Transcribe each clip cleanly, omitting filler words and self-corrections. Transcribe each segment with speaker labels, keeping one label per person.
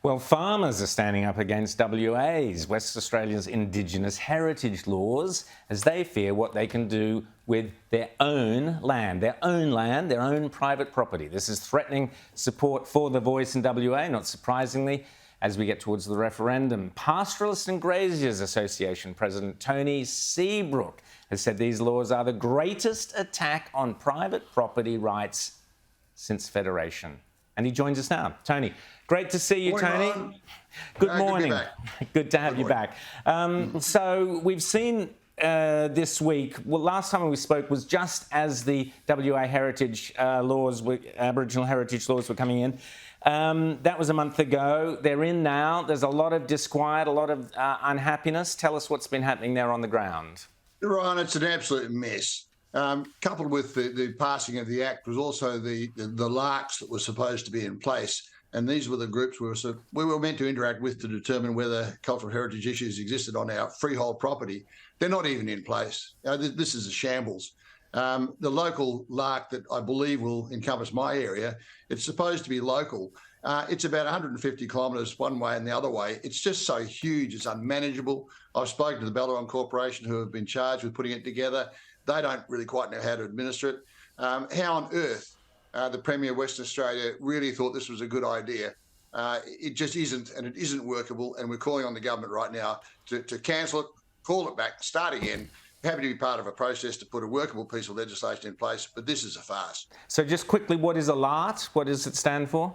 Speaker 1: Well, farmers are standing up against WA's, West Australia's Indigenous heritage laws, as they fear what they can do with their own land, their own private property. This is threatening support for the voice in WA, not surprisingly, as we get towards the referendum. Pastoralists and Graziers Association President Tony Seabrook has said these laws are the greatest attack on private property rights since Federation. And he joins us now. Tony, great to see you,
Speaker 2: Morning,
Speaker 1: Tony.
Speaker 2: Rowan.
Speaker 1: Good morning. Good to have you
Speaker 2: morning.
Speaker 1: back. So we've seen this week, well, last time we spoke was just as the WA heritage Aboriginal heritage laws were coming in. That was a month ago. They're in now. There's a lot of disquiet, a lot of unhappiness. Tell us what's been happening there on the ground.
Speaker 2: Ryan, it's an absolute mess. Coupled with the passing of the Act was also the larks that were supposed to be in place. And these were the groups we were meant to interact with to determine whether cultural heritage issues existed on our freehold property. They're not even in place. This is a shambles. The local lark that I believe will encompass my area, it's supposed to be local. It's about 150 kilometres one way and the other way. It's just so huge, it's unmanageable. I've spoken to the Ballarat Corporation who have been charged with putting it together. They don't really quite know how to administer it. How on earth the Premier of Western Australia really thought this was a good idea? It just isn't, and it isn't workable. And we're calling on the government right now to cancel it, call it back, start again. Happy to be part of a process to put a workable piece of legislation in place, but this is a farce.
Speaker 1: So just quickly, what is a LART? What does it stand for?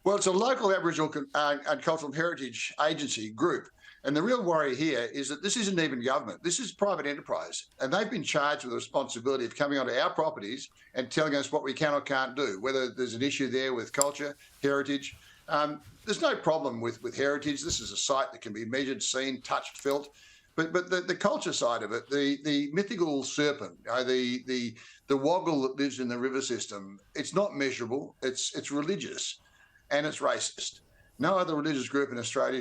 Speaker 2: Well, it's a local Aboriginal and Cultural Heritage Agency group. And the real worry here is that this isn't even government. This is private enterprise. And they've been charged with the responsibility of coming onto our properties and telling us what we can or can't do, whether there's an issue there with culture, heritage. There's no problem with heritage. This is a site that can be measured, seen, touched, felt. But the culture side of it, the mythical serpent, the woggle that lives in the river system, it's not measurable. It's religious and it's racist. No other religious group in Australia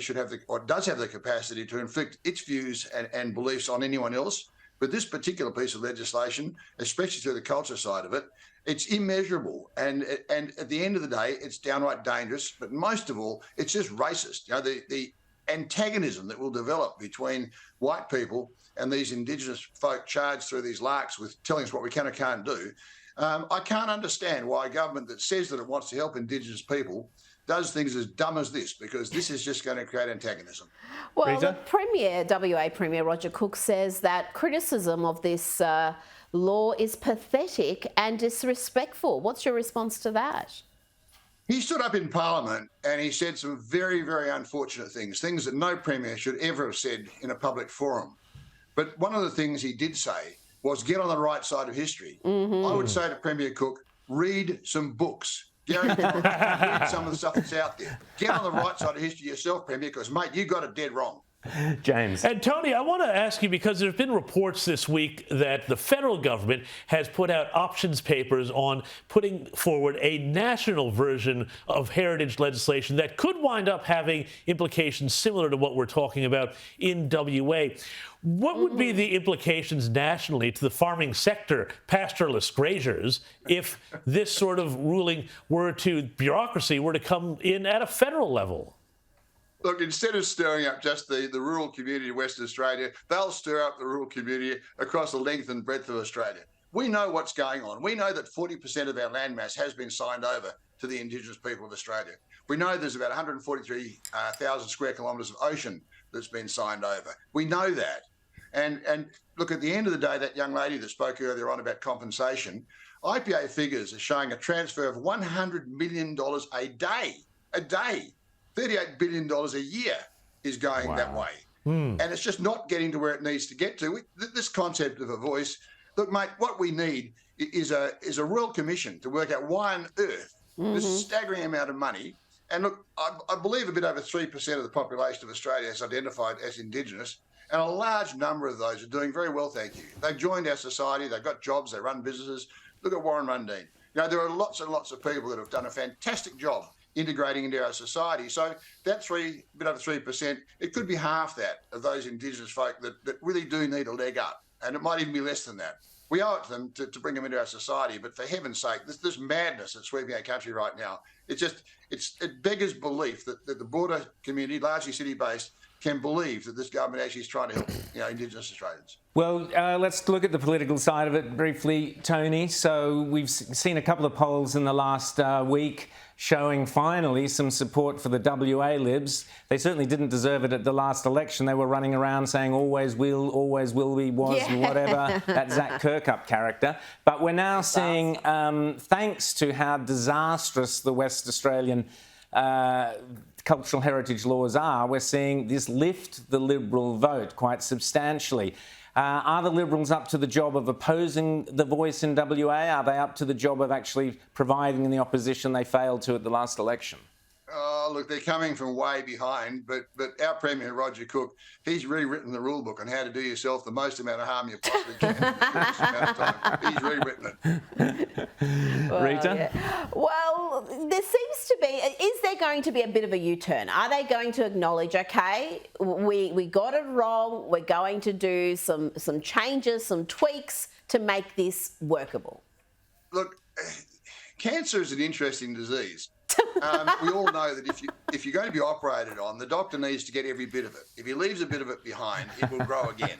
Speaker 2: does have the capacity to inflict its views and beliefs on anyone else. But this particular piece of legislation, especially through the culture side of it, it's immeasurable. And at the end of the day, it's downright dangerous. But most of all, it's just racist. The antagonism that will develop between white people and these Indigenous folk charged through these larks with telling us what we can or can't do. I can't understand why a government that says that it wants to help Indigenous people does things as dumb as this, because this is just going to create antagonism.
Speaker 3: Well, the WA Premier Roger Cook says that criticism of this law is pathetic and disrespectful. What's your response to that?
Speaker 2: He stood up in Parliament and he said some very, very unfortunate things that no Premier should ever have said in a public forum. But one of the things he did say was get on the right side of history. I would say to Premier Cook, read some books. Gary, read some of the stuff that's out there. Get on the right side of history yourself, Premier, because, mate, you got it dead wrong.
Speaker 1: James.
Speaker 4: And Tony, I want to ask you, because there have been reports this week that the federal government has put out options papers on putting forward a national version of heritage legislation that could wind up having implications similar to what we're talking about in WA. What would be the implications nationally to the farming sector, pastoralists, graziers, if this sort of ruling bureaucracy were to come in at a federal level?
Speaker 2: Look, instead of stirring up just the rural community of Western Australia, they'll stir up the rural community across the length and breadth of Australia. We know what's going on. We know that 40% of our landmass has been signed over to the Indigenous people of Australia. We know there's about 143,000 square kilometres of ocean that's been signed over. We know that. And look, at the end of the day, that young lady that spoke earlier on about compensation, IPA figures are showing a transfer of $100 million a day. $38 billion a year is going that way. And it's just not getting to where it needs to get to. This concept of a voice, look, mate, what we need is a royal commission to work out why on earth this staggering amount of money. And look, I believe a bit over 3% of the population of Australia is identified as Indigenous, and a large number of those are doing very well, thank you. They've joined our society, they've got jobs, they run businesses. Look at Rowan Dean. There are lots and lots of people that have done a fantastic job integrating into our society. So that bit over 3%, it could be half that of those Indigenous folk that really do need a leg up. And it might even be less than that. We owe it to them to bring them into our society. But for heaven's sake, this madness that's sweeping our country right now, it beggars belief that the broader community, largely city-based, can believe that this government actually is trying to help Indigenous Australians.
Speaker 1: Well, let's look at the political side of it briefly, Tony. So we've seen a couple of polls in the last week showing finally some support for the WA Libs. They certainly didn't deserve it at the last election. They were running around saying always will be, was, whatever, that Zach Kirkup character. But we're now seeing, thanks to how disastrous the West Australian cultural heritage laws are, we're seeing this lift the Liberal vote quite substantially. Are the Liberals up to the job of opposing the voice in WA? Are they up to the job of actually providing the opposition they failed to at the last election?
Speaker 2: Oh, look, they're coming from way behind, but our Premier, Roger Cook, he's rewritten the rule book on how to do yourself the most amount of harm you possibly can in the shortest amount of time. He's rewritten it.
Speaker 3: Well,
Speaker 1: Rita?
Speaker 3: yeah. Well, there seems to be, is there going to be a bit of a U-turn? Are they going to acknowledge, okay, we got it wrong, we're going to do some changes, some tweaks to make this workable?
Speaker 2: Look, cancer is an interesting disease. We all know that if you're going to be operated on, the doctor needs to get every bit of it. If he leaves a bit of it behind, it will grow again.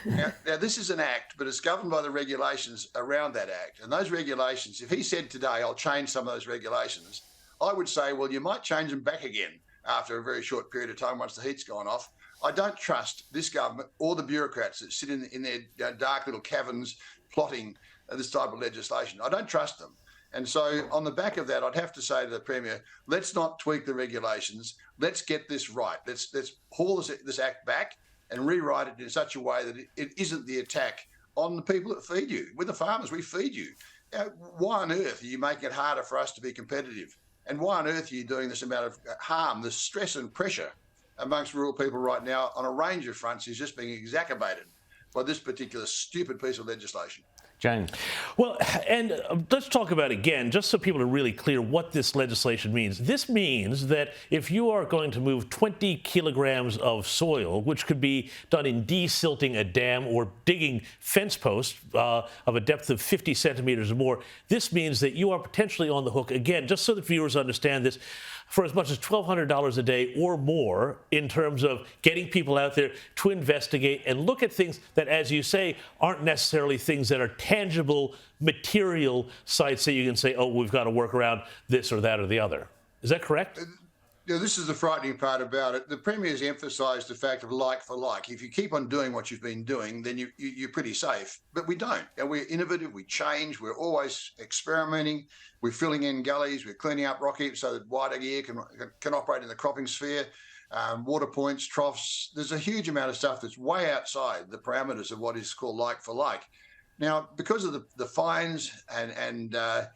Speaker 2: Now, this is an act, but it's governed by the regulations around that act. And those regulations, if he said today, I'll change some of those regulations, I would say, well, you might change them back again after a very short period of time once the heat's gone off. I don't trust this government or the bureaucrats that sit in their dark little caverns plotting this type of legislation. I don't trust them. And so on the back of that, I'd have to say to the Premier, let's not tweak the regulations. Let's get this right. Let's haul this act back and rewrite it in such a way that it isn't the attack on the people that feed you. We're the farmers, we feed you. Why on earth are you making it harder for us to be competitive? And why on earth are you doing this amount of harm, the stress and pressure amongst rural people right now on a range of fronts is just being exacerbated by this particular stupid piece of legislation.
Speaker 1: James.
Speaker 4: Well, and let's talk about again, just so people are really clear what this legislation means. This means that if you are going to move 20 kilograms of soil, which could be done in desilting a dam or digging fence posts of a depth of 50 centimeters or more, this means that you are potentially on the hook, again, just so that viewers understand this, for as much as $1,200 a day or more in terms of getting people out there to investigate and look at things that, as you say, aren't necessarily things that are tangible, material sites that you can say, oh, we've got to work around this or that or the other. Is that correct?
Speaker 2: This is the frightening part about it. The Premier's emphasised the fact of like for like. If you keep on doing what you've been doing, then you're pretty safe. But we don't. And we're innovative, we change, we're always experimenting, we're filling in gullies, we're cleaning up rock heaps so that wider gear can operate in the cropping sphere, water points, troughs. There's a huge amount of stuff that's way outside the parameters of what is called like for like. Now, because of the fines and the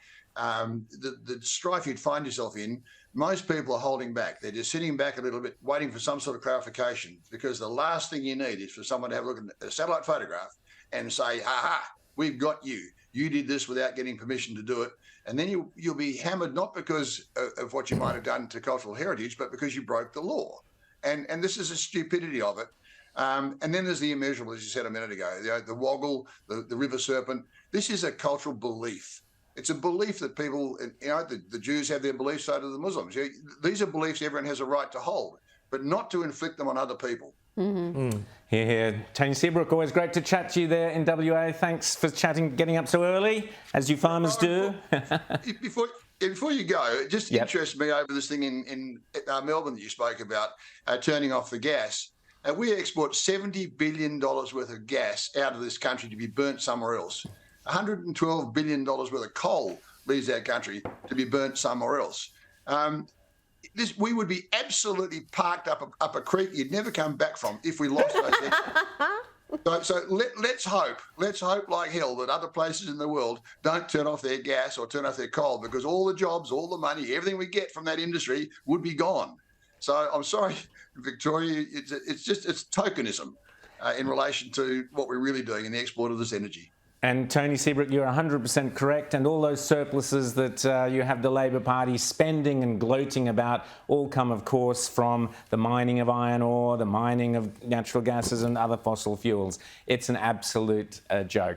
Speaker 2: strife you'd find yourself in, most people are holding back. They're just sitting back a little bit, waiting for some sort of clarification, because the last thing you need is for someone to have a look at a satellite photograph and say, aha, we've got you. You did this without getting permission to do it. And then you'll be hammered, not because of what you might have done to cultural heritage, but because you broke the law. And this is a stupidity of it. And then there's the immeasurable, as you said a minute ago, the woggle, the river serpent. This is a cultural belief. It's a belief that people, the Jews have their beliefs, so do the Muslims. These are beliefs everyone has a right to hold, but not to inflict them on other people.
Speaker 3: Mm-hmm.
Speaker 1: Here. Tony Seabrook, always great to chat to you there in WA. Thanks for getting up so early, as you farmers do.
Speaker 2: Before you go, it just interests me over this thing in Melbourne that you spoke about, turning off the gas. We export $70 billion worth of gas out of this country to be burnt somewhere else. $112 billion worth of coal leaves our country to be burnt somewhere else. We would be absolutely parked up a creek you'd never come back from if we lost those exports. So let's hope like hell that other places in the world don't turn off their gas or turn off their coal, because all the jobs, all the money, everything we get from that industry would be gone. So I'm sorry, Victoria, it's tokenism in relation to what we're really doing in the export of this energy.
Speaker 1: And Tony Seabrook, you're 100% correct. And all those surpluses that you have the Labor Party spending and gloating about all come, of course, from the mining of iron ore, the mining of natural gases and other fossil fuels. It's an absolute joke.